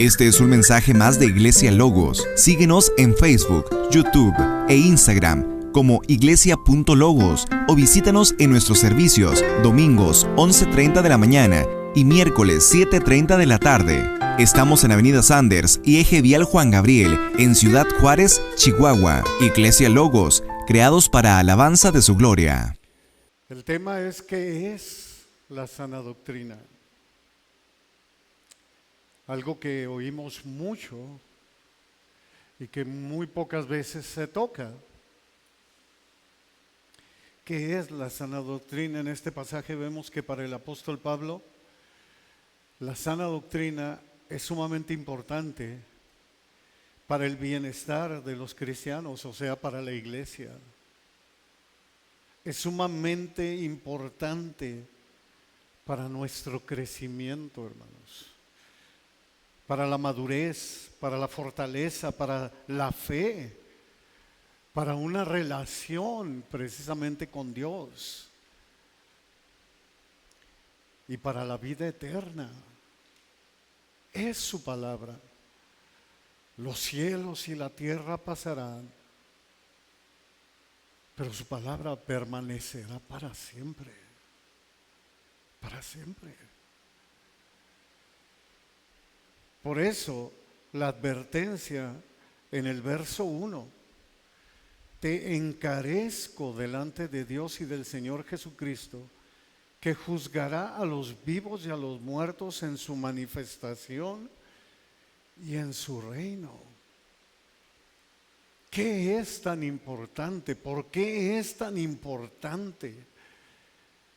Este es un mensaje más de Iglesia Logos. Síguenos en Facebook, YouTube e Instagram como iglesia.logos o visítanos en nuestros servicios domingos 11:30 de la mañana y miércoles 7:30 de la tarde. Estamos en Avenida Sanders y Eje Vial Juan Gabriel, en Ciudad Juárez, Chihuahua. Iglesia Logos, creados para alabanza de su gloria. El tema es: ¿qué es la sana doctrina? Algo que oímos mucho y que muy pocas veces se toca. ¿Qué es la sana doctrina? En este pasaje vemos que para el apóstol Pablo, la sana doctrina es sumamente importante para el bienestar de los cristianos, o sea, para la iglesia. Es sumamente importante para nuestro crecimiento, hermanos. Para la madurez, para la fortaleza, para la fe, para una relación precisamente con Dios y para la vida eterna. Es su palabra. Los cielos y la tierra pasarán, pero su palabra permanecerá para siempre. Para siempre. Por eso la advertencia en el verso 1: te encarezco delante de Dios y del Señor Jesucristo, que juzgará a los vivos y a los muertos en su manifestación y en su reino. ¿Qué es tan importante? ¿Por qué es tan importante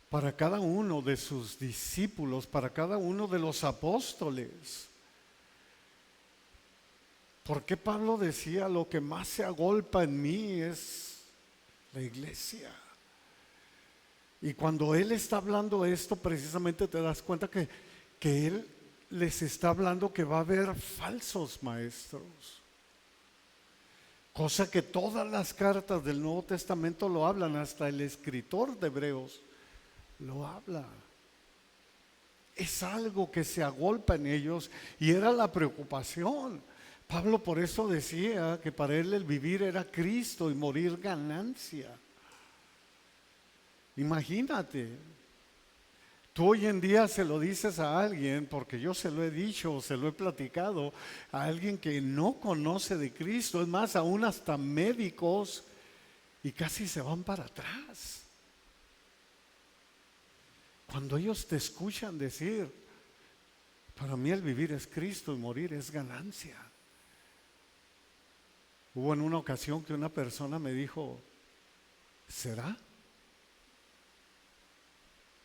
para cada uno de sus discípulos, para cada uno de los apóstoles? ¿Por qué Pablo decía: lo que más se agolpa en mí es la iglesia? Y cuando él está hablando esto, precisamente te das cuenta que él les está hablando que va a haber falsos maestros. Cosa que todas las cartas del Nuevo Testamento lo hablan, hasta el escritor de Hebreos lo habla. Es algo que se agolpa en ellos y era la preocupación. Pablo por eso decía que para él el vivir era Cristo y morir ganancia. Imagínate, tú hoy en día se lo dices a alguien, porque yo se lo he dicho, se lo he platicado, a alguien que no conoce de Cristo, es más, aún hasta médicos, y casi se van para atrás. Cuando ellos te escuchan decir: para mí el vivir es Cristo y morir es ganancia. Hubo en una ocasión que una persona me dijo: ¿será?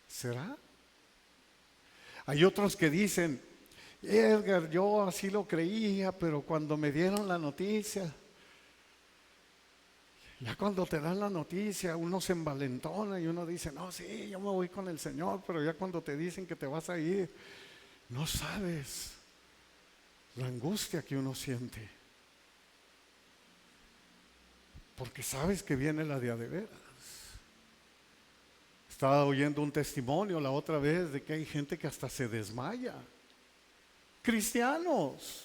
¿Será? Hay otros que dicen: Edgar, yo así lo creía, pero cuando me dieron la noticia, ya cuando te dan la noticia, uno se envalentona y uno dice: no, sí, yo me voy con el Señor, pero ya cuando te dicen que te vas a ir, no sabes la angustia que uno siente. Porque sabes que viene la de a de veras. Estaba oyendo un testimonio la otra vez de que hay gente que hasta se desmaya. Cristianos.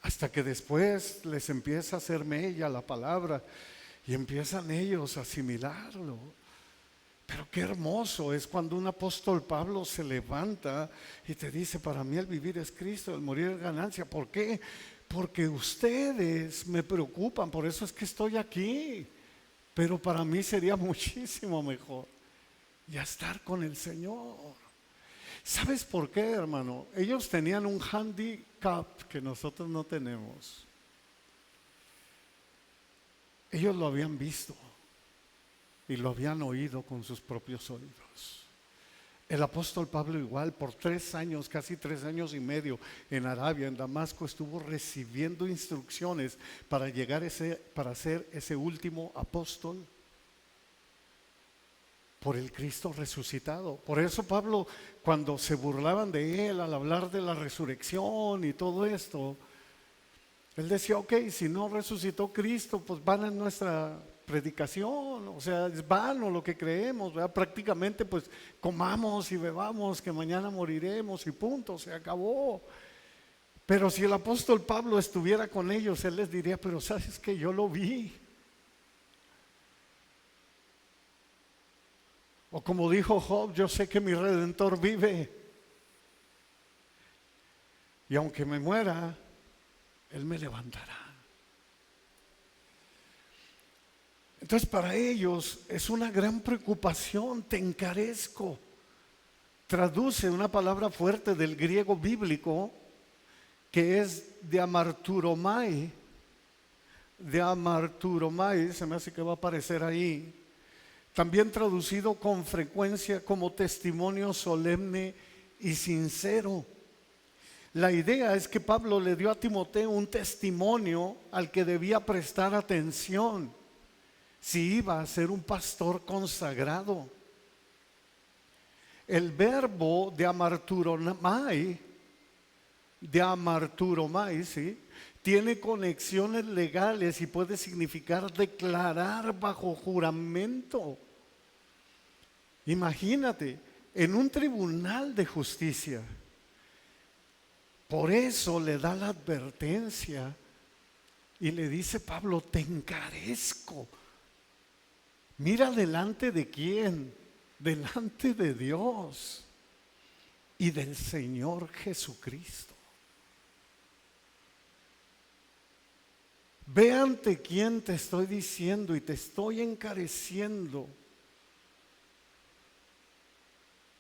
Hasta que después les empieza a hacer mella la palabra y empiezan ellos a asimilarlo. Pero qué hermoso es cuando un apóstol Pablo se levanta y te dice: para mí el vivir es Cristo, el morir es ganancia. ¿Por qué? Porque ustedes me preocupan, por eso es que estoy aquí. Pero para mí sería muchísimo mejor ya estar con el Señor. ¿Sabes por qué, hermano? Ellos tenían un handicap que nosotros no tenemos. Ellos lo habían visto y lo habían oído con sus propios oídos. El apóstol Pablo igual, por 3 años, casi 3 años y medio en Arabia, en Damasco, estuvo recibiendo instrucciones para para ser ese último apóstol por el Cristo resucitado. Por eso Pablo, cuando se burlaban de él al hablar de la resurrección y todo esto, él decía: ok, si no resucitó Cristo, pues van en nuestra predicación, o sea, es vano lo que creemos, ¿verdad? Prácticamente pues comamos y bebamos que mañana moriremos y punto, se acabó. Pero si el apóstol Pablo estuviera con ellos, él les diría, pero sabes que yo lo vi. O como dijo Job, yo sé que mi Redentor vive. Y aunque me muera, Él me levantará. Entonces para ellos es una gran preocupación, te encarezco. Traduce una palabra fuerte del griego bíblico que es de amarturomai. De amarturomai, se me hace que va a aparecer ahí. También traducido con frecuencia como testimonio solemne y sincero. La idea es que Pablo le dio a Timoteo un testimonio al que debía prestar atención si iba a ser un pastor consagrado. El verbo de amarturomai, ¿sí?, tiene conexiones legales y puede significar declarar bajo juramento. Imagínate, en un tribunal de justicia. Por eso le da la advertencia y le dice Pablo, te encarezco. Mira delante de quién, delante de Dios y del Señor Jesucristo. Ve ante quién te estoy diciendo y te estoy encareciendo.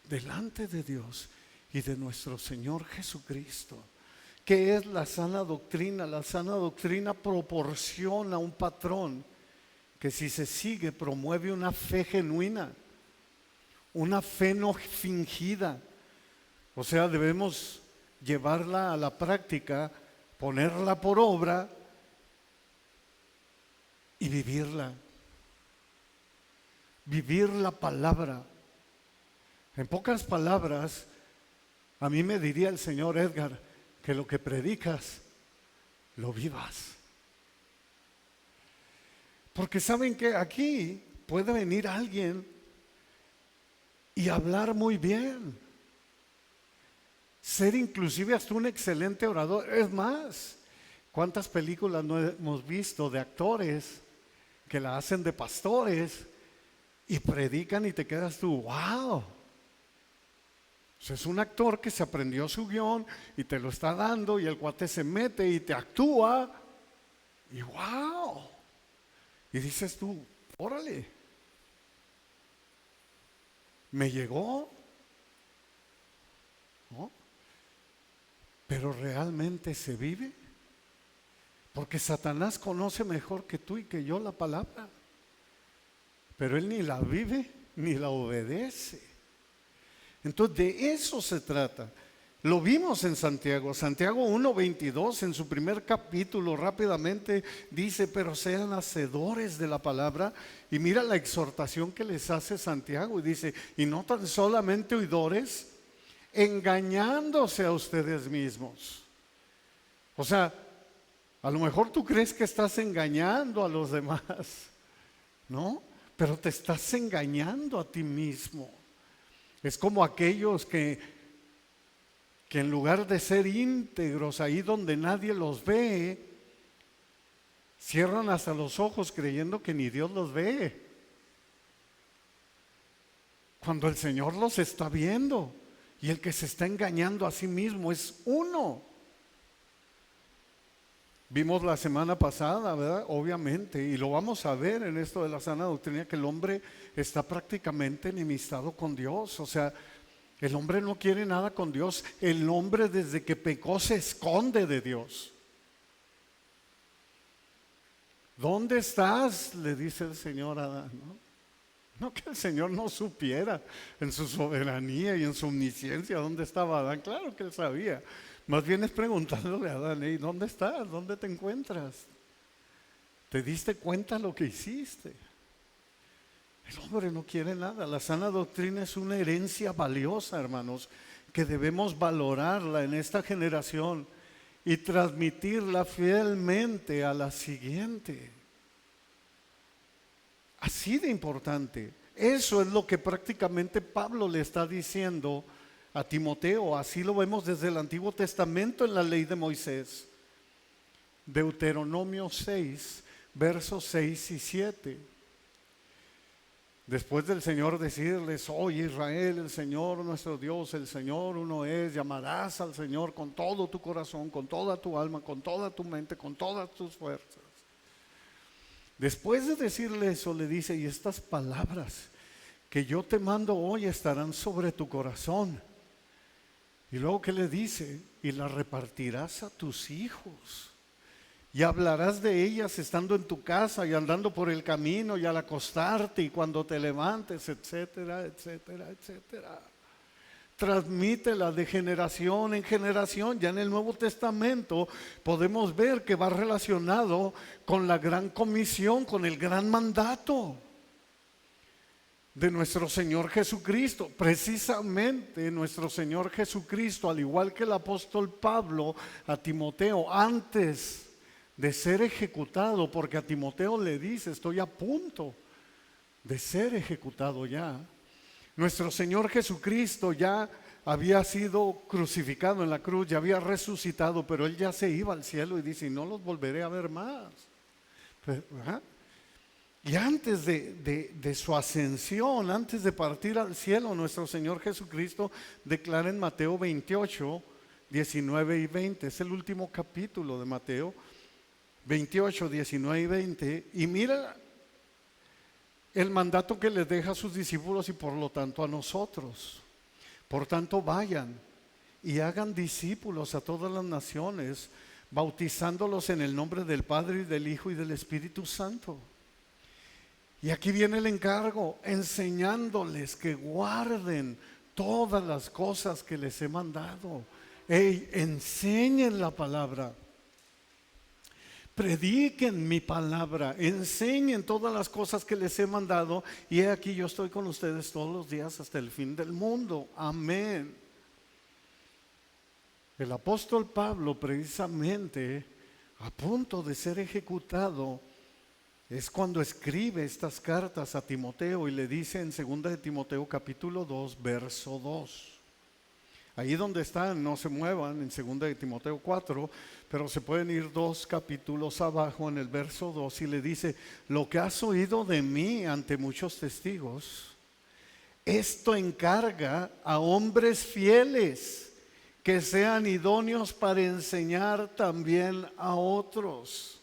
Delante de Dios y de nuestro Señor Jesucristo. ¿Qué es la sana doctrina? La sana doctrina proporciona un patrón que, si se sigue, promueve una fe genuina, una fe no fingida. O sea, debemos llevarla a la práctica, ponerla por obra y vivirla. Vivir la palabra. En pocas palabras, a mí me diría el Señor: Edgar, que lo que predicas, lo vivas. Porque saben que aquí puede venir alguien y hablar muy bien, ser inclusive hasta un excelente orador. Es más, ¿cuántas películas no hemos visto de actores que la hacen de pastores y predican y te quedas tú, wow? O sea, es un actor que se aprendió su guión y te lo está dando, y el cuate se mete y te actúa y wow. Y dices tú, órale, me llegó, ¿no? Pero realmente se vive, porque Satanás conoce mejor que tú y que yo la palabra, pero él ni la vive ni la obedece. Entonces de eso se trata. Lo vimos en Santiago 1:22, en su primer capítulo, rápidamente dice, pero sean hacedores de la palabra. Y mira la exhortación que les hace Santiago, y dice, y no tan solamente oidores, engañándose a ustedes mismos. O sea, a lo mejor tú crees que estás engañando a los demás, ¿no? Pero te estás engañando a ti mismo. Es como aquellos que en lugar de ser íntegros ahí donde nadie los ve, cierran hasta los ojos creyendo que ni Dios los ve, cuando el Señor los está viendo. Y el que se está engañando a sí mismo es uno. Vimos la semana pasada, ¿verdad? Obviamente, y lo vamos a ver en esto de la sana doctrina, que el hombre está prácticamente enemistado con Dios. O sea, el hombre no quiere nada con Dios. El hombre, desde que pecó, se esconde de Dios. ¿Dónde estás?, le dice el Señor a Adán, ¿no? No que el Señor no supiera en su soberanía y en su omnisciencia dónde estaba Adán. Claro que él sabía. Más bien es preguntándole a Adán, ¿y dónde estás? ¿Dónde te encuentras? ¿Te diste cuenta lo que hiciste? El hombre no quiere nada. La sana doctrina es una herencia valiosa, hermanos, que debemos valorarla en esta generación y transmitirla fielmente a la siguiente. Así de importante. Eso es lo que prácticamente Pablo le está diciendo a Timoteo. Así lo vemos desde el Antiguo Testamento en la ley de Moisés. Deuteronomio 6, versos 6 y 7. Después del Señor decirles: oye Israel, el Señor nuestro Dios, el Señor uno es, llamarás al Señor con todo tu corazón, con toda tu alma, con toda tu mente, con todas tus fuerzas. Después de decirle eso, le dice: y estas palabras que yo te mando hoy estarán sobre tu corazón. Y luego, ¿qué le dice? Y las repartirás a tus hijos. Y hablarás de ellas estando en tu casa y andando por el camino y al acostarte y cuando te levantes, etcétera, etcétera, etcétera. Transmítela de generación en generación. Ya en el Nuevo Testamento podemos ver que va relacionado con la gran comisión, con el gran mandato de nuestro Señor Jesucristo. Precisamente nuestro Señor Jesucristo, al igual que el apóstol Pablo a Timoteo, antes de ser ejecutado, porque a Timoteo le dice: estoy a punto de ser ejecutado ya. Nuestro Señor Jesucristo ya había sido crucificado en la cruz, ya había resucitado, pero Él ya se iba al cielo y dice: y no los volveré a ver más. ¿Verdad? Y antes de su ascensión, antes de partir al cielo, nuestro Señor Jesucristo declara en Mateo 28, 19 y 20. Es el último capítulo de Mateo 28, 19 y 20. Y mira el mandato que les deja a sus discípulos y por lo tanto a nosotros. Por tanto, vayan y hagan discípulos a todas las naciones, bautizándolos en el nombre del Padre y del Hijo y del Espíritu Santo. Y aquí viene el encargo: enseñándoles que guarden todas las cosas que les he mandado. Enseñen la palabra. Prediquen mi palabra, enseñen todas las cosas que les he mandado, y he aquí yo estoy con ustedes todos los días hasta el fin del mundo. Amén. El apóstol Pablo, precisamente a punto de ser ejecutado, es cuando escribe estas cartas a Timoteo y le dice en 2 de Timoteo capítulo 2, verso 2. Ahí donde están, no se muevan, en 2 de Timoteo 4, pero se pueden ir 2 capítulos abajo en el verso 2 y le dice: lo que has oído de mí ante muchos testigos, esto encarga a hombres fieles que sean idóneos para enseñar también a otros.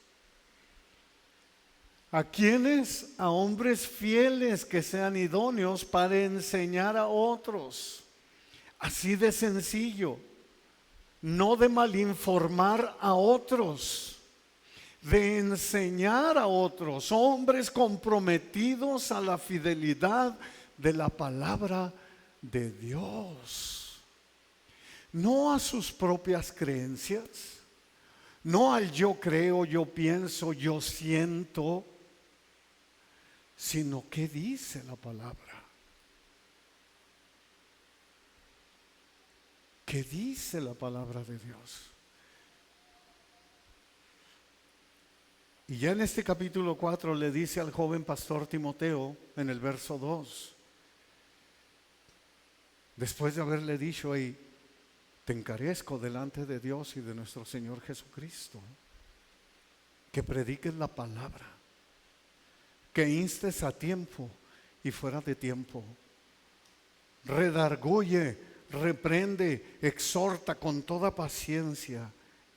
¿A quiénes? A hombres fieles que sean idóneos para enseñar a otros. Así de sencillo, no de malinformar a otros, de enseñar a otros, hombres comprometidos a la fidelidad de la palabra de Dios, no a sus propias creencias, no al yo creo, yo pienso, yo siento, sino qué dice la palabra. ¿Qué dice la palabra de Dios? Y ya en este capítulo 4 le dice al joven pastor Timoteo en el verso 2, después de haberle dicho: hey, te encarezco delante de Dios y de nuestro Señor Jesucristo, que prediques la palabra, que instes a tiempo y fuera de tiempo, redarguye, reprende, exhorta con toda paciencia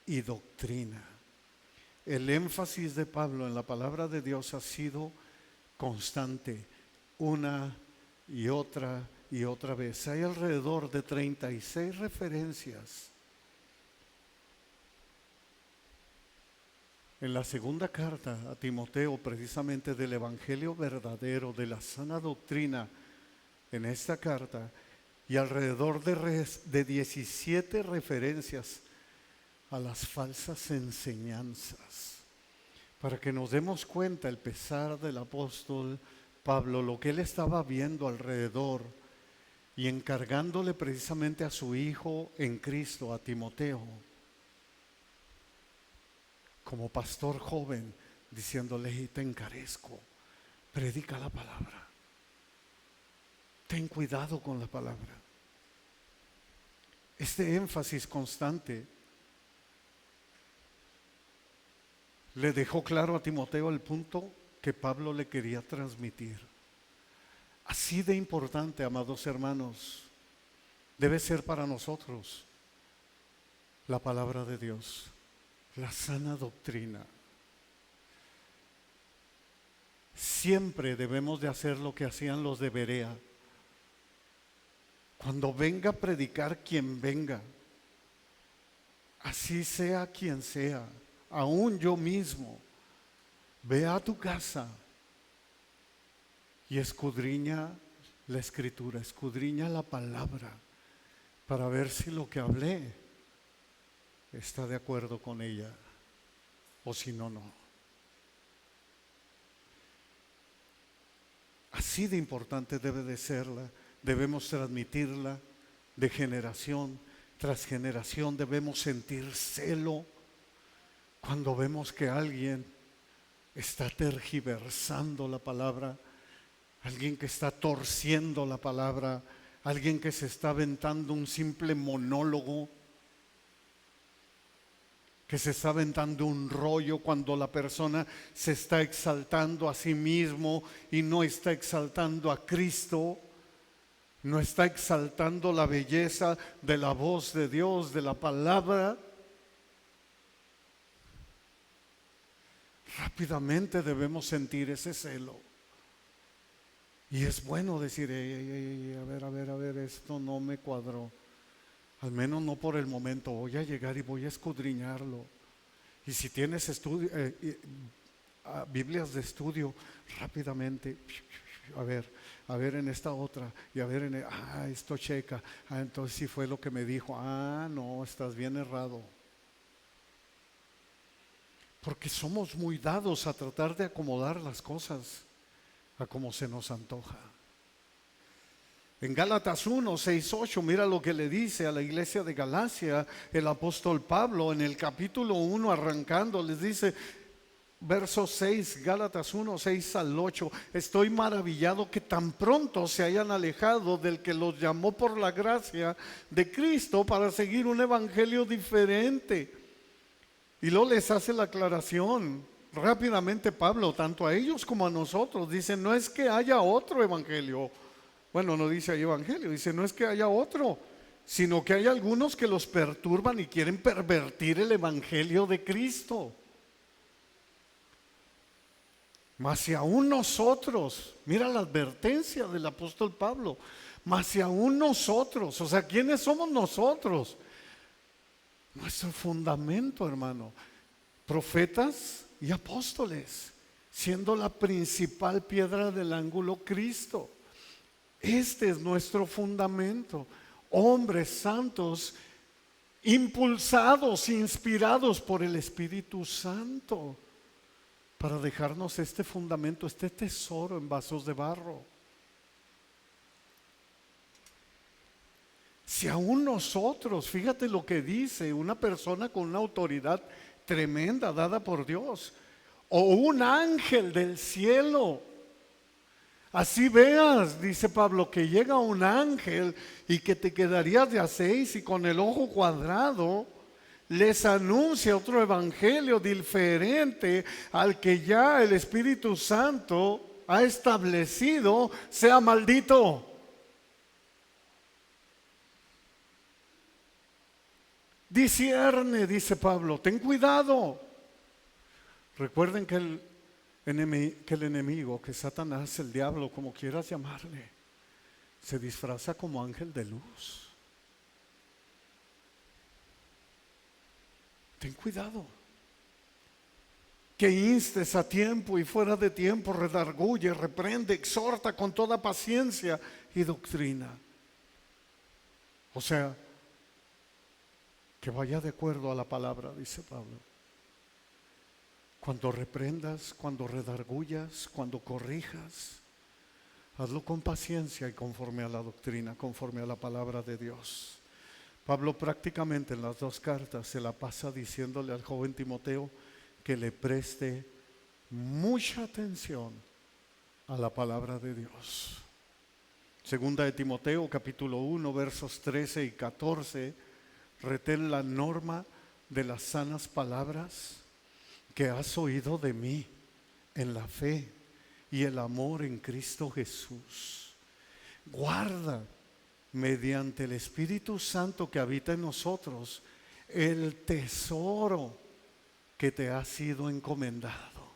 y doctrina. El énfasis de Pablo en la palabra de Dios ha sido constante, una y otra vez. Hay alrededor de 36 referencias en la segunda carta a Timoteo, precisamente del evangelio verdadero, de la sana doctrina, en esta carta, y alrededor de 17 referencias a las falsas enseñanzas, para que nos demos cuenta el pesar del apóstol Pablo, lo que él estaba viendo alrededor, y encargándole precisamente a su hijo en Cristo, a Timoteo, como pastor joven, diciéndole: y te encarezco, predica la palabra, ten cuidado con la palabra. este énfasis constante le dejó claro a Timoteo el punto que Pablo le quería transmitir. Así de importante, amados hermanos, debe ser para nosotros la palabra de Dios, la sana doctrina. Siempre debemos de hacer lo que hacían los de Berea. Cuando venga a predicar quien venga, así sea quien sea, aún yo mismo, ve a tu casa y escudriña la escritura, escudriña la palabra, para ver si lo que hablé está de acuerdo con ella, o si no, no. Así de importante debe de serla, debemos transmitirla de generación tras generación, debemos sentir celo cuando vemos que alguien está tergiversando la palabra, alguien que está torciendo la palabra, alguien que se está aventando un simple monólogo, que se está aventando un rollo cuando la persona se está exaltando a sí mismo y no está exaltando a Cristo, no está exaltando la belleza de la voz de Dios, de la palabra. Rápidamente debemos sentir ese celo. Y es bueno decir, a ver, esto no me cuadró. Al menos no por el momento, voy a llegar y voy a escudriñarlo. Y si tienes Biblias de estudio, rápidamente, a ver en esta otra, y a ver esto checa, entonces sí fue lo que me dijo, no, estás bien errado. Porque somos muy dados a tratar de acomodar las cosas a como se nos antoja. En Gálatas 1, 6, 8, mira lo que le dice a la iglesia de Galacia el apóstol Pablo en el capítulo 1 arrancando, les dice, verso 6, Gálatas 1, 6 al 8, estoy maravillado que tan pronto se hayan alejado del que los llamó por la gracia de Cristo para seguir un evangelio diferente. Y luego les hace la aclaración rápidamente Pablo, tanto a ellos como a nosotros, dice, no es que haya otro evangelio. Bueno, no dice ahí evangelio, dice no es que haya otro, sino que hay algunos que los perturban y quieren pervertir el evangelio de Cristo. Mas si aún nosotros, mira la advertencia del apóstol Pablo, mas si aún nosotros, o sea, ¿quiénes somos nosotros? Nuestro fundamento, hermano, profetas y apóstoles, siendo la principal piedra del ángulo Cristo. Este es nuestro fundamento, hombres santos, impulsados, inspirados por el Espíritu Santo, para dejarnos este fundamento, este tesoro en vasos de barro. Si aún nosotros, fíjate lo que dice una persona con una autoridad tremenda dada por Dios, o un ángel del cielo, así veas, dice Pablo, que llega un ángel y que te quedarías de a 6 y con el ojo cuadrado les anuncia otro evangelio diferente al que ya el Espíritu Santo ha establecido, sea maldito. Discierne, dice Pablo, ten cuidado. Recuerden que el enemigo, que Satanás, el diablo, como quieras llamarle, se disfraza como ángel de luz. Ten cuidado. Que instes a tiempo y fuera de tiempo, redarguye, reprende, exhorta con toda paciencia y doctrina. O sea, que vaya de acuerdo a la palabra, dice Pablo. Cuando reprendas, cuando redargullas, cuando corrijas, hazlo con paciencia y conforme a la doctrina, conforme a la palabra de Dios. Pablo prácticamente en las 2 cartas se la pasa diciéndole al joven Timoteo que le preste mucha atención a la palabra de Dios. Segunda de Timoteo capítulo 1 versos 13 y 14 retén la norma de las sanas palabras que has oído de mí en la fe y el amor en Cristo Jesús. Guarda mediante el Espíritu Santo que habita en nosotros el tesoro que te ha sido encomendado.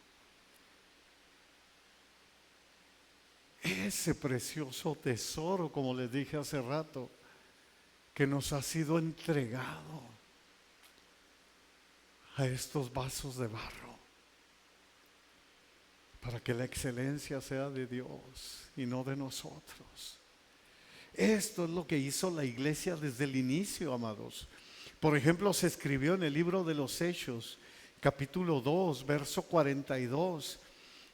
Ese precioso tesoro, como les dije hace rato, que nos ha sido entregado a estos vasos de barro, para que la excelencia sea de Dios y no de nosotros. Esto es lo que hizo la iglesia desde el inicio, amados. Por ejemplo, se escribió en el libro de los Hechos, capítulo 2, verso 42.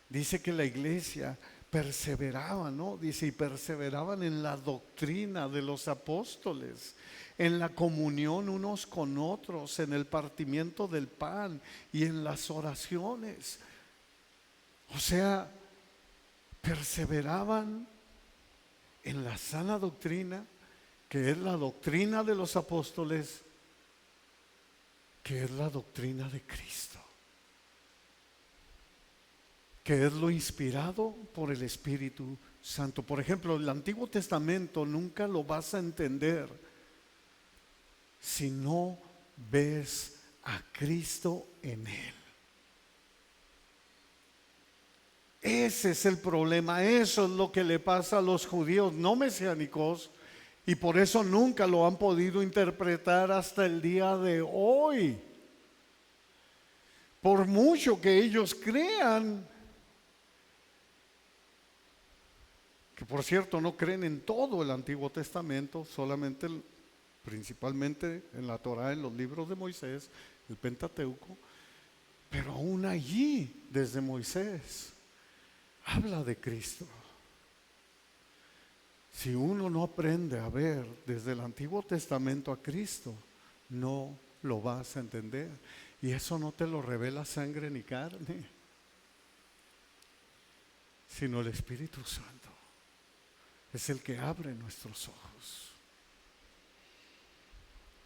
Dice que la iglesia perseveraba, ¿no? Dice, y perseveraban en la doctrina de los apóstoles, en la comunión unos con otros, en el partimiento del pan y en las oraciones. O sea, perseveraban en la sana doctrina, que es la doctrina de los apóstoles, que es la doctrina de Cristo, que es lo inspirado por el Espíritu Santo. Por ejemplo, el Antiguo Testamento nunca lo vas a entender si no ves a Cristo en él. Ese es el problema, eso es lo que le pasa a los judíos no mesiánicos, y por eso nunca lo han podido interpretar hasta el día de hoy. Por mucho que ellos crean, que por cierto no creen en todo el Antiguo Testamento, solamente principalmente en la Torá, en los libros de Moisés, el Pentateuco, pero aún allí, desde Moisés, habla de Cristo. Si uno no aprende a ver desde el Antiguo Testamento a Cristo, no lo vas a entender. Y eso no te lo revela sangre ni carne, sino el Espíritu Santo. Es el que abre nuestros ojos.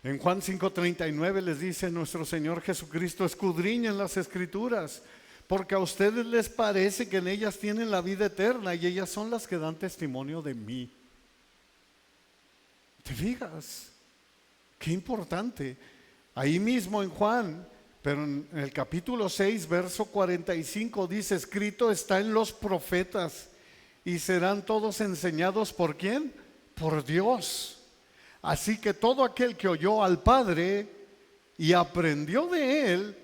En Juan 5:39 les dice nuestro Señor Jesucristo: escudriñen las Escrituras, porque a ustedes les parece que en ellas tienen la vida eterna, y ellas son las que dan testimonio de mí. ¿Te fijas? Qué importante. Ahí mismo en Juan, pero en el capítulo 6, verso 45 dice: escrito está en los profetas, y serán todos enseñados ¿por quién? Por Dios. Así que todo aquel que oyó al Padre y aprendió de él,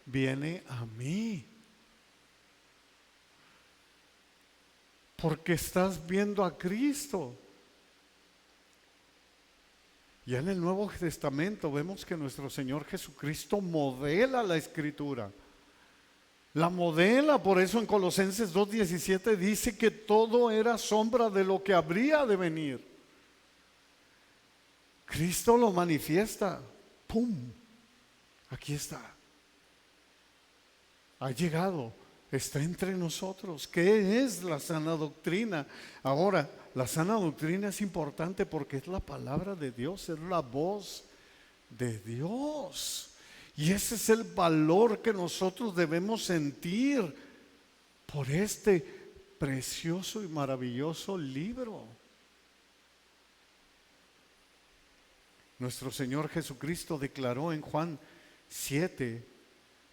viene a mí. Porque estás viendo a Cristo. Ya en el Nuevo Testamento vemos que nuestro Señor Jesucristo modela la Escritura. La modela, por eso en Colosenses 2:17 dice que todo era sombra de lo que habría de venir. Cristo lo manifiesta. ¡Pum! Aquí está. Ha llegado. Está entre nosotros. ¿Qué es la sana doctrina? Ahora, la sana doctrina es importante porque es la palabra de Dios, es la voz de Dios. Y ese es el valor que nosotros debemos sentir por este precioso y maravilloso libro. Nuestro Señor Jesucristo declaró en Juan 7,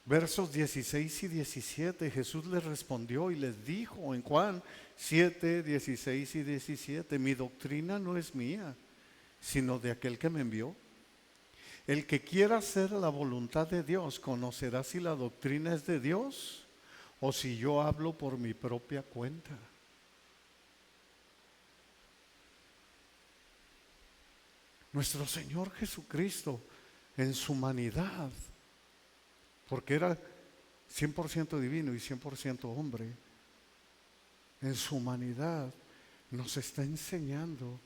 versos 16 y 17, Jesús les respondió y les dijo en Juan 7, 16 y 17, mi doctrina no es mía, sino de aquel que me envió. El que quiera hacer la voluntad de Dios conocerá si la doctrina es de Dios o si yo hablo por mi propia cuenta. Nuestro Señor Jesucristo en su humanidad, porque era 100% divino y 100% hombre, en su humanidad nos está enseñando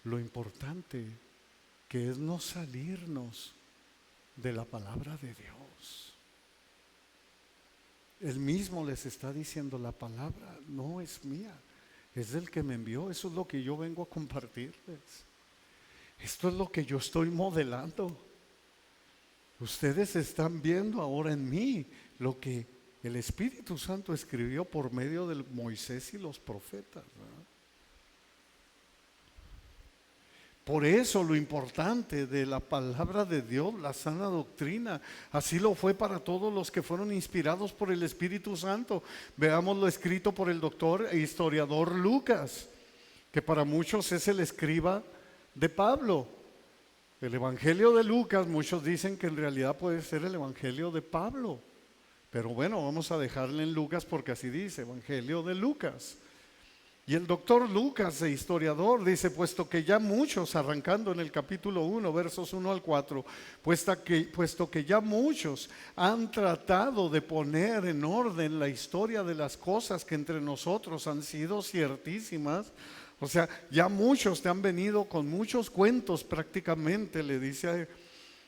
lo importante que es no salirnos de la palabra de Dios. Él mismo les está diciendo: la palabra no es mía, es del que me envió. Eso es lo que yo vengo a compartirles. Esto es lo que yo estoy modelando. Ustedes están viendo ahora en mí lo que el Espíritu Santo escribió por medio de Moisés y los profetas, ¿verdad? Por eso lo importante de la palabra de Dios, la sana doctrina, así lo fue para todos los que fueron inspirados por el Espíritu Santo. Veamos lo escrito por el doctor e historiador Lucas, que para muchos es el escriba de Pablo. El Evangelio de Lucas, muchos dicen que en realidad puede ser el Evangelio de Pablo, pero bueno, vamos a dejarle en Lucas porque así dice, Evangelio de Lucas. Y el doctor Lucas, el historiador, dice, puesto que ya muchos, arrancando en el capítulo 1, versos 1 al 4, puesto que ya muchos han tratado de poner en orden la historia de las cosas que entre nosotros han sido ciertísimas, o sea, ya muchos te han venido con muchos cuentos prácticamente, le dice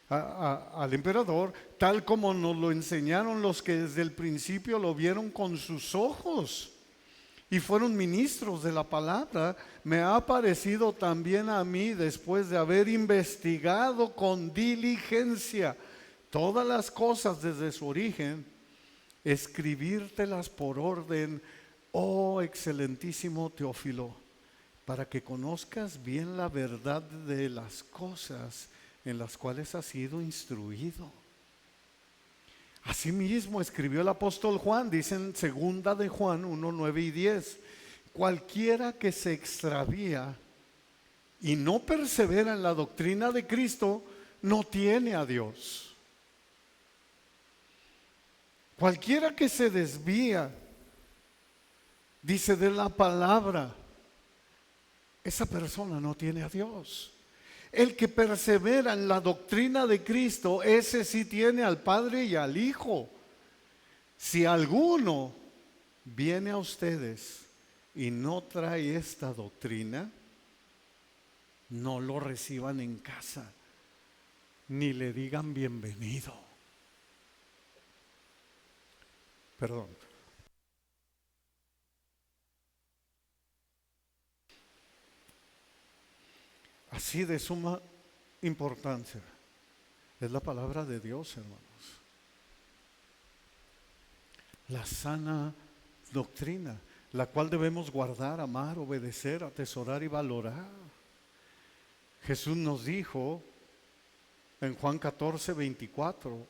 al emperador, tal como nos lo enseñaron los que desde el principio lo vieron con sus ojos y fueron ministros de la palabra, me ha parecido también a mí, después de haber investigado con diligencia todas las cosas desde su origen, escribírtelas por orden, oh excelentísimo Teófilo, para que conozcas bien la verdad de las cosas en las cuales has sido instruido. Asimismo escribió el apóstol Juan, dice en segunda de Juan 1, 9 y 10, cualquiera que se extravía y no persevera en la doctrina de Cristo, no tiene a Dios. Cualquiera que se desvía, dice, de la palabra, esa persona no tiene a Dios. El que persevera en la doctrina de Cristo, ese sí tiene al Padre y al Hijo. Si alguno viene a ustedes y no trae esta doctrina, no lo reciban en casa, ni le digan bienvenido. Perdón. Así de suma importancia es la palabra de Dios, hermanos. La sana doctrina, la cual debemos guardar, amar, obedecer, atesorar y valorar. Jesús nos dijo en Juan 14, 24,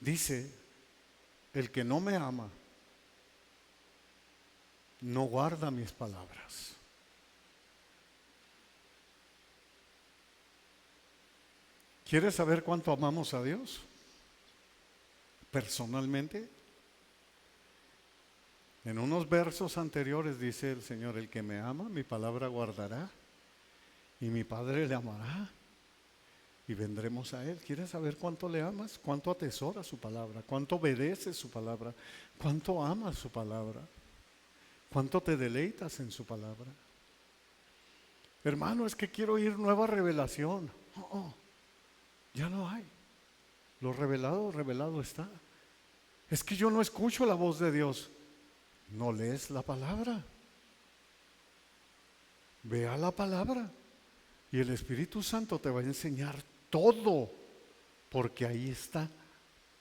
dice, el que no me ama, no guarda mis palabras. ¿Quieres saber cuánto amamos a Dios? Personalmente, en unos versos anteriores dice el Señor, el que me ama, mi palabra guardará, y mi Padre le amará, y vendremos a Él. ¿Quieres saber cuánto le amas? ¿Cuánto atesoras su palabra? ¿Cuánto obedeces su palabra? ¿Cuánto amas su palabra? ¿Cuánto te deleitas en su palabra? Hermano, es que quiero oír nueva revelación. Ya no hay. Lo revelado, revelado está. Es que yo no escucho la voz de Dios. No lees la palabra. Vea la palabra y el Espíritu Santo te va a enseñar todo, porque ahí está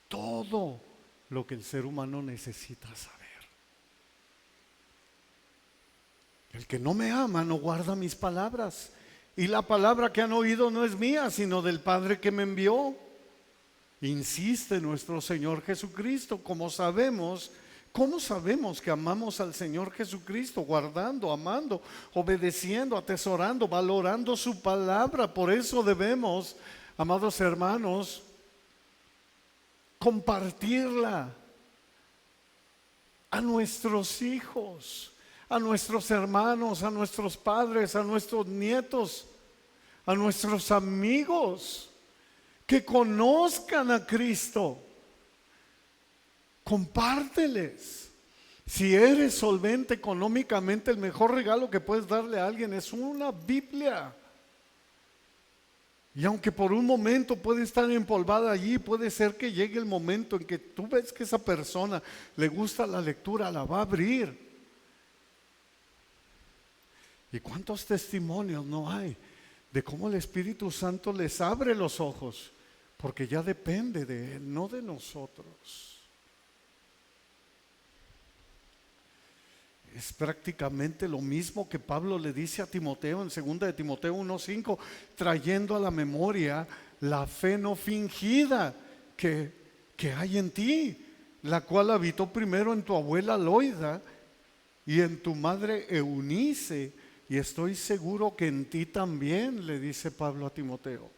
todo lo que el ser humano necesita saber. El que no me ama no guarda mis palabras, y la palabra que han oído no es mía, sino del Padre que me envió. Insiste nuestro Señor Jesucristo. ¿Cómo sabemos que amamos al Señor Jesucristo? Guardando, amando, obedeciendo, atesorando, valorando su palabra. Por eso debemos, amados hermanos, compartirla a nuestros hijos, a nuestros hermanos, a nuestros padres, a nuestros nietos, a nuestros amigos, que conozcan a Cristo. Compárteles. Si eres solvente económicamente, el mejor regalo que puedes darle a alguien es una Biblia. Y aunque por un momento puede estar empolvada allí, puede ser que llegue el momento en que tú ves que esa persona le gusta la lectura, la va a abrir. ¿Y cuántos testimonios no hay de cómo el Espíritu Santo les abre los ojos? Porque ya depende de Él, no de nosotros. Es prácticamente lo mismo que Pablo le dice a Timoteo en 2 de Timoteo 1:5, trayendo a la memoria la fe no fingida que hay en ti, la cual habitó primero en tu abuela Loida y en tu madre Eunice, y estoy seguro que en ti también, le dice Pablo a Timoteo.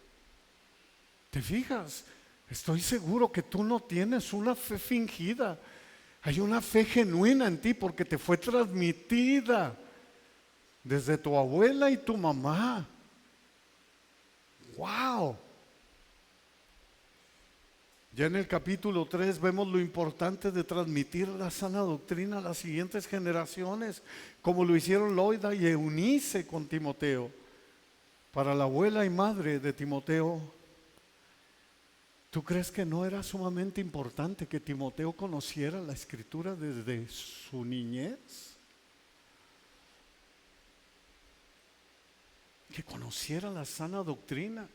¿Te fijas? Estoy seguro que tú no tienes una fe fingida. Hay una fe genuina en ti porque te fue transmitida desde tu abuela y tu mamá. ¡Wow! Ya en el capítulo 3 vemos lo importante de transmitir la sana doctrina a las siguientes generaciones, como lo hicieron Loida y Eunice con Timoteo. Para la abuela y madre de Timoteo, ¿tú crees que no era sumamente importante que Timoteo conociera la Escritura desde su niñez? Que conociera la sana doctrina,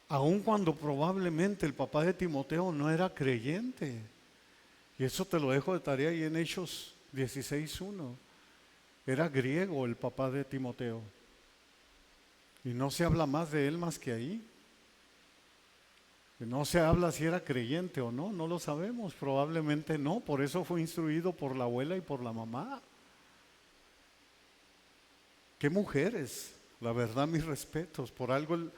aun cuando probablemente el papá de Timoteo no era creyente. Y eso te lo dejo de tarea ahí en Hechos 16:1. Era griego el papá de Timoteo. Y no se habla más de él más que ahí. No se habla si era creyente o no, no lo sabemos, probablemente no, por eso fue instruido por la abuela y por la mamá. Qué mujeres, la verdad, mis respetos, por algo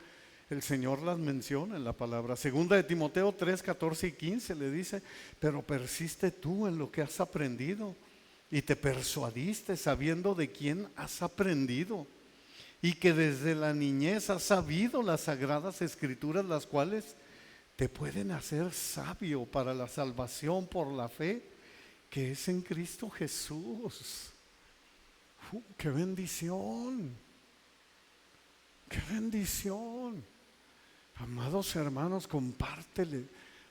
el Señor las menciona en la palabra. 2 de Timoteo 3:14 y 15 le dice, pero persiste tú en lo que has aprendido y te persuadiste sabiendo de quién has aprendido y que desde la niñez has sabido las sagradas escrituras, las cuales te pueden hacer sabio para la salvación por la fe que es en Cristo Jesús. ¡Qué bendición! ¡Qué bendición! Amados hermanos, compártele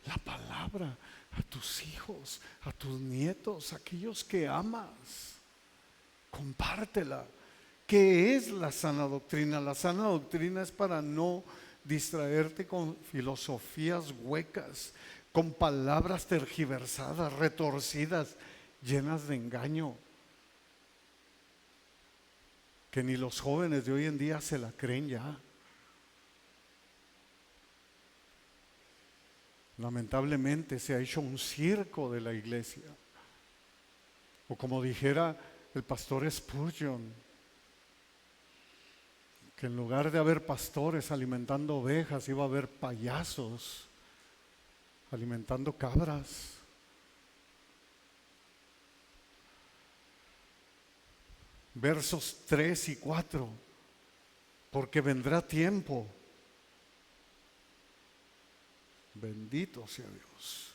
la palabra a tus hijos, a tus nietos, a aquellos que amas. Compártela. ¿Qué es la sana doctrina? La sana doctrina es para no distraerte con filosofías huecas, con palabras tergiversadas, retorcidas, llenas de engaño, que ni los jóvenes de hoy en día se la creen ya. Lamentablemente se ha hecho un circo de la iglesia, o como dijera el pastor Spurgeon, que en lugar de haber pastores alimentando ovejas, iba a haber payasos alimentando cabras. Versos 3 y 4, porque vendrá tiempo, bendito sea Dios,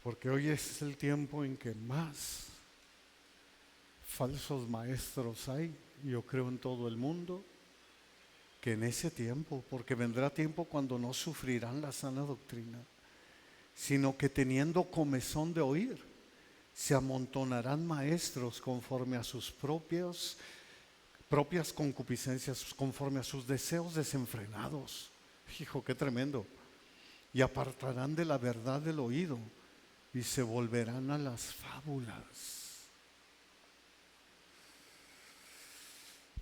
porque hoy es el tiempo en que más falsos maestros hay, yo creo en todo el mundo, que en ese tiempo, porque vendrá tiempo cuando no sufrirán la sana doctrina, sino que teniendo comezón de oír, se amontonarán maestros conforme a sus propias concupiscencias, conforme a sus deseos desenfrenados. Hijo, qué tremendo. Y apartarán de la verdad del oído y se volverán a las fábulas.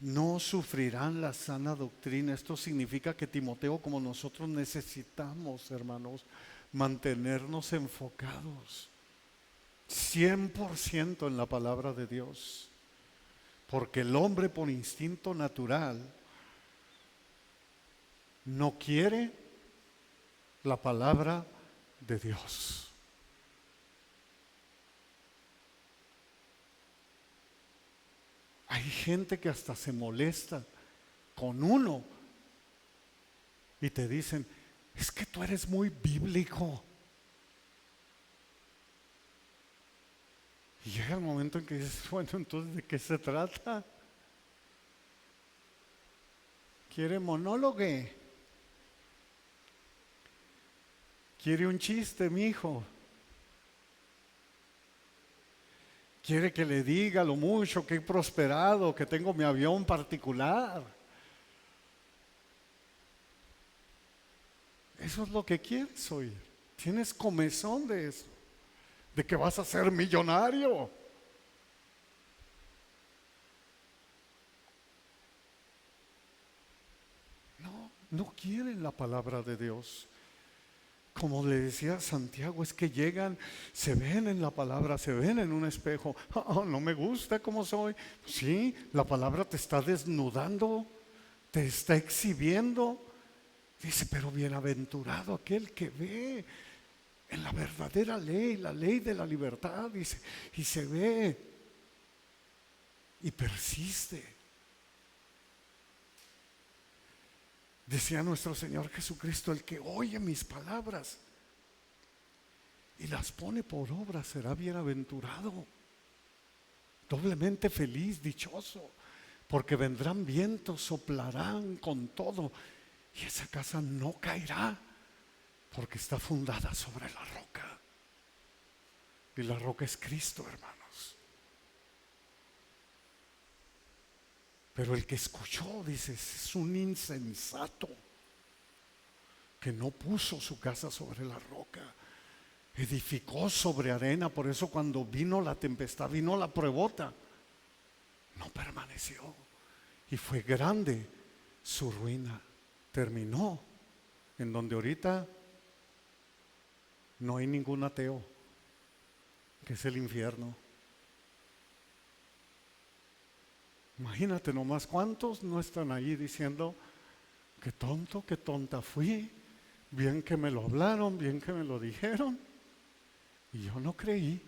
No sufrirán la sana doctrina. Esto significa que Timoteo, como nosotros, necesitamos, hermanos, mantenernos enfocados 100% en la palabra de Dios, porque el hombre por instinto natural no quiere la palabra de Dios. Hay gente que hasta se molesta con uno y te dicen, es que tú eres muy bíblico. Y llega el momento en que dices, bueno, entonces ¿de qué se trata? ¿Quiere monólogo? ¿Quiere un chiste, mi hijo? Quiere que le diga lo mucho que he prosperado, que tengo mi avión particular. Eso es lo que quieres oír. Tienes comezón de eso, de que vas a ser millonario. No quieren la palabra de Dios. Como le decía Santiago, es que llegan, se ven en la palabra, se ven en un espejo. No me gusta cómo soy. Sí, la palabra te está desnudando, te está exhibiendo. Dice, pero bienaventurado aquel que ve en la verdadera ley, la ley de la libertad, dice, y se ve y persiste. Decía nuestro Señor Jesucristo, el que oye mis palabras y las pone por obra será bienaventurado, doblemente feliz, dichoso, porque vendrán vientos, soplarán con todo y esa casa no caerá, porque está fundada sobre la roca. Y la roca es Cristo, hermanos. Pero el que escuchó, dice, es un insensato que no puso su casa sobre la roca, edificó sobre arena. Por eso cuando vino la tempestad, vino la pruebota, no permaneció y fue grande su ruina. Terminó en donde ahorita no hay ningún ateo, que es el infierno. Imagínate nomás cuántos no están ahí diciendo, qué tonto, qué tonta fui, bien que me lo hablaron, bien que me lo dijeron, y yo no creí.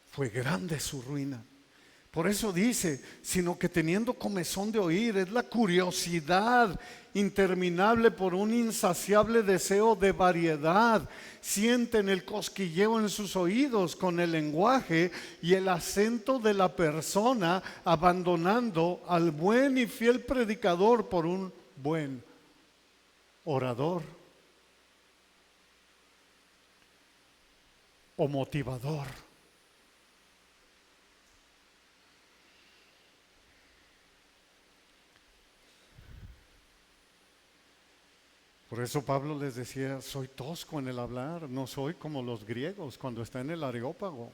Fue grande su ruina. Por eso dice, sino que teniendo comezón de oír, es la curiosidad interminable por un insaciable deseo de variedad. Sienten el cosquilleo en sus oídos con el lenguaje y el acento de la persona, abandonando al buen y fiel predicador por un buen orador o motivador. Por eso Pablo les decía, soy tosco en el hablar, no soy como los griegos cuando está en el Areópago.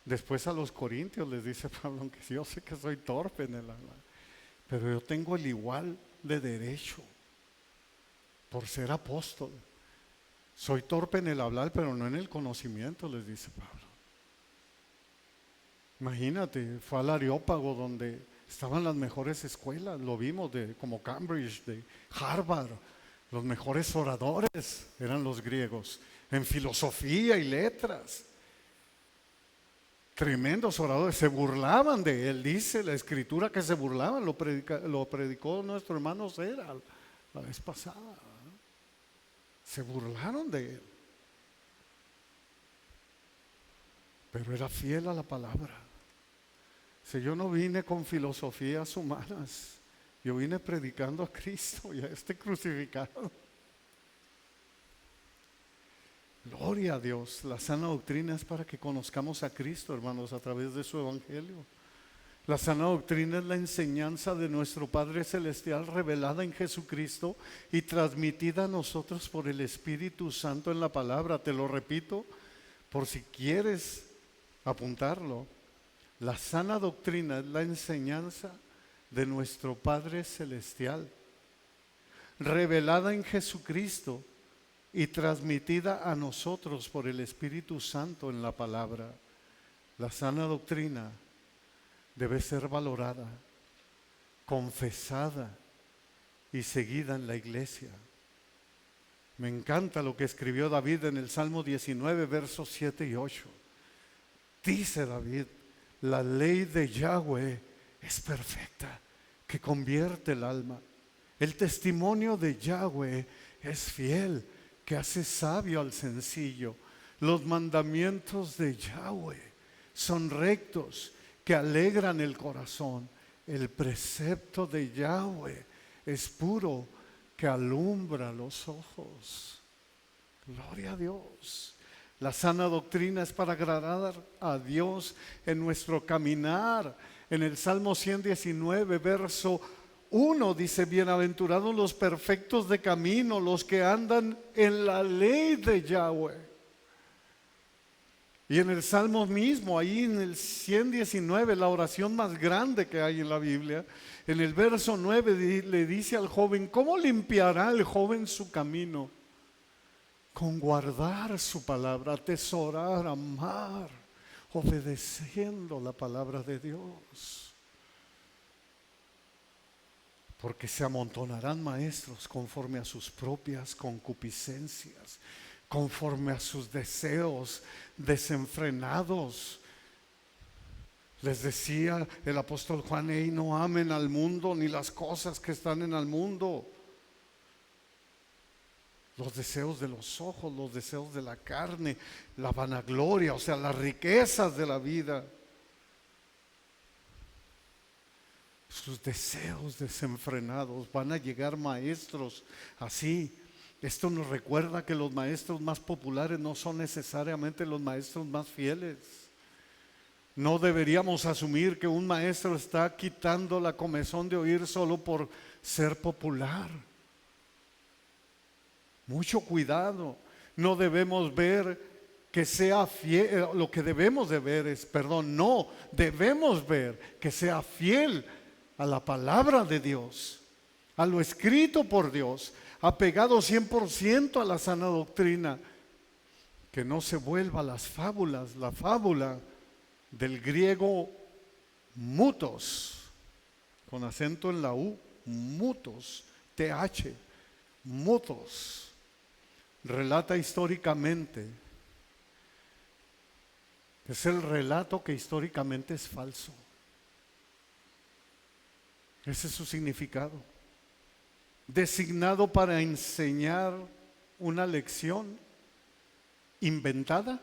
Después a los corintios les dice Pablo, aunque yo sé que soy torpe en el hablar, pero yo tengo el igual de derecho por ser apóstol. Soy torpe en el hablar, pero no en el conocimiento, les dice Pablo. Imagínate, fue al Areópago donde estaban las mejores escuelas, lo vimos, como Cambridge, de Harvard. Los mejores oradores eran los griegos, en filosofía y letras. Tremendos oradores, se burlaban de él, dice la escritura que se burlaban, lo predicó nuestro hermano Cera la vez pasada, ¿no? Se burlaron de él, pero era fiel a la palabra. Si yo no vine con filosofías humanas, yo vine predicando a Cristo y a este crucificado. Gloria a Dios. La sana doctrina es para que conozcamos a Cristo, hermanos, a través de su evangelio. La sana doctrina es la enseñanza de nuestro Padre Celestial revelada en Jesucristo y transmitida a nosotros por el Espíritu Santo en la palabra. Te lo repito, por si quieres apuntarlo. La sana doctrina es la enseñanza de nuestro Padre Celestial, revelada en Jesucristo y transmitida a nosotros por el Espíritu Santo en la palabra. La sana doctrina debe ser valorada, confesada y seguida en la iglesia. Me encanta lo que escribió David en el Salmo 19, versos 7 y 8. Dice David, la ley de Yahweh es perfecta, que convierte el alma. El testimonio de Yahweh es fiel, que hace sabio al sencillo. Los mandamientos de Yahweh son rectos, que alegran el corazón. El precepto de Yahweh es puro, que alumbra los ojos. Gloria a Dios. La sana doctrina es para agradar a Dios en nuestro caminar. En el Salmo 119, verso 1 dice: bienaventurados los perfectos de camino, los que andan en la ley de Yahweh. Y en el Salmo mismo, ahí en el 119, la oración más grande que hay en la Biblia, en el verso 9 le dice al joven: ¿cómo limpiará el joven su camino? Con guardar su palabra, atesorar, amar, obedeciendo la palabra de Dios. Porque se amontonarán maestros conforme a sus propias concupiscencias, conforme a sus deseos desenfrenados. Les decía el apóstol Juan: y no amen al mundo ni las cosas que están en el mundo. Los deseos de los ojos, los deseos de la carne, la vanagloria, o sea, las riquezas de la vida. Sus deseos desenfrenados. Van a llegar maestros así. Esto nos recuerda que los maestros más populares no son necesariamente los maestros más fieles. No deberíamos asumir que un maestro está quitando la comezón de oír solo por ser popular. Mucho cuidado. No debemos ver que sea fiel. Lo que debemos de ver es, no debemos ver que sea fiel a la palabra de Dios, a lo escrito por Dios, apegado 100% a la sana doctrina, que no se vuelva las fábulas, la fábula del griego mutos, con acento en la U, mutos, TH, mutos. Relata históricamente, es el relato que históricamente es falso. Ese es su significado. Designado para enseñar una lección inventada,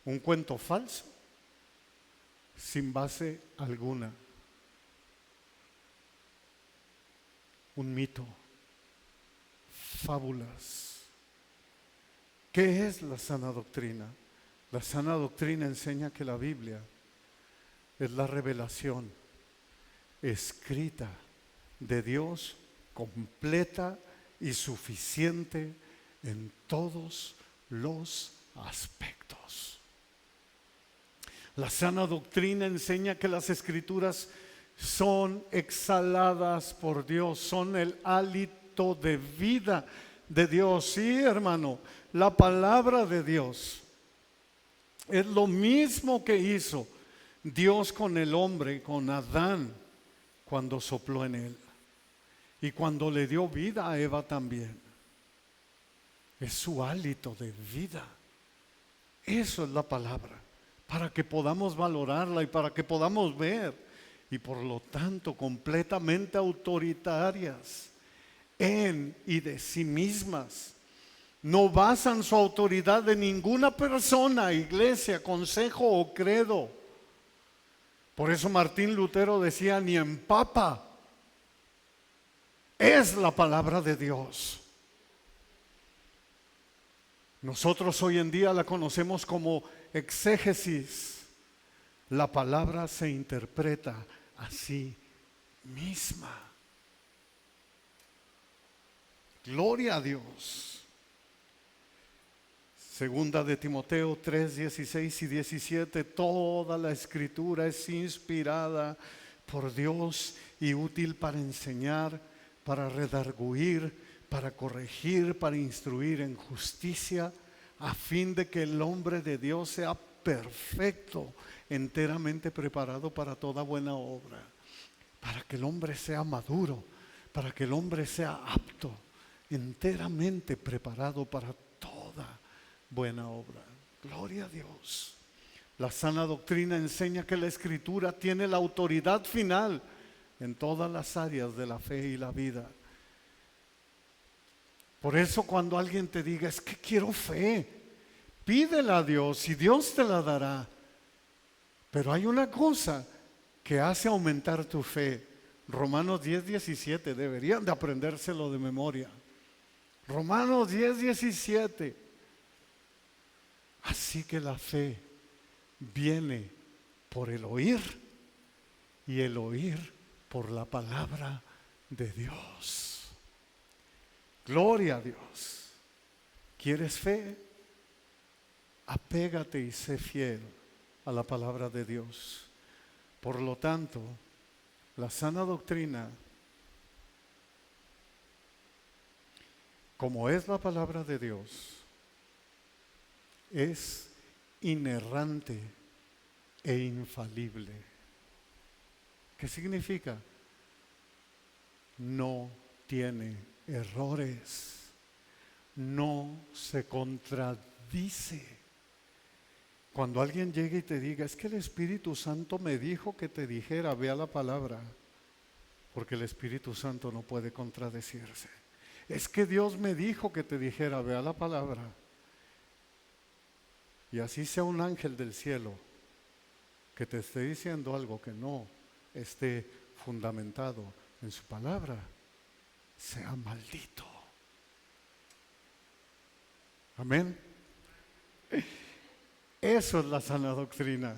un cuento falso, sin base alguna, un mito, fábulas. ¿Qué es la sana doctrina? La sana doctrina enseña que la Biblia es la revelación escrita de Dios, completa y suficiente en todos los aspectos. La sana doctrina enseña que las escrituras son exhaladas por Dios, son el hálito de vida de Dios. Sí, hermano, la palabra de Dios es lo mismo que hizo Dios con el hombre, con Adán, cuando sopló en él y cuando le dio vida a Eva también. Es su hálito de vida. Eso es la palabra, para que podamos valorarla y para que podamos ver, y por lo tanto completamente autoritarias en y de sí mismas. No basan su autoridad en ninguna persona, iglesia, consejo o credo. Por eso Martín Lutero decía: ni en papa. Es la palabra de Dios. Nosotros hoy en día la conocemos como exégesis. La palabra se interpreta a sí misma. Gloria a Dios. Segunda de Timoteo 3, 16 y 17, toda la escritura es inspirada por Dios y útil para enseñar, para redarguir, para corregir, para instruir en justicia, a fin de que el hombre de Dios sea perfecto, enteramente preparado para toda buena obra, para que el hombre sea maduro, para que el hombre sea apto, enteramente preparado para toda buena obra. Gloria a Dios. La sana doctrina enseña que la Escritura tiene la autoridad final en todas las áreas de la fe y la vida. Por eso cuando alguien te diga: es que quiero fe, pídela a Dios y Dios te la dará. Pero hay una cosa que hace aumentar tu fe. Romanos 10, 17, deberían de aprendérselo de memoria. Romanos 10, 17. Así que la fe viene por el oír y el oír por la palabra de Dios. Gloria a Dios. ¿Quieres fe? Apégate y sé fiel a la palabra de Dios. Por lo tanto, la sana doctrina, como es la palabra de Dios, es inerrante e infalible. ¿Qué significa? No tiene errores, no se contradice. Cuando alguien llegue y te diga, es que el Espíritu Santo me dijo que te dijera, ve a la palabra, porque el Espíritu Santo no puede contradecirse. Es que Dios me dijo que te dijera, ve a la palabra. Y así sea un ángel del cielo que te esté diciendo algo que no esté fundamentado en su palabra, sea maldito. Amén. Eso es la sana doctrina.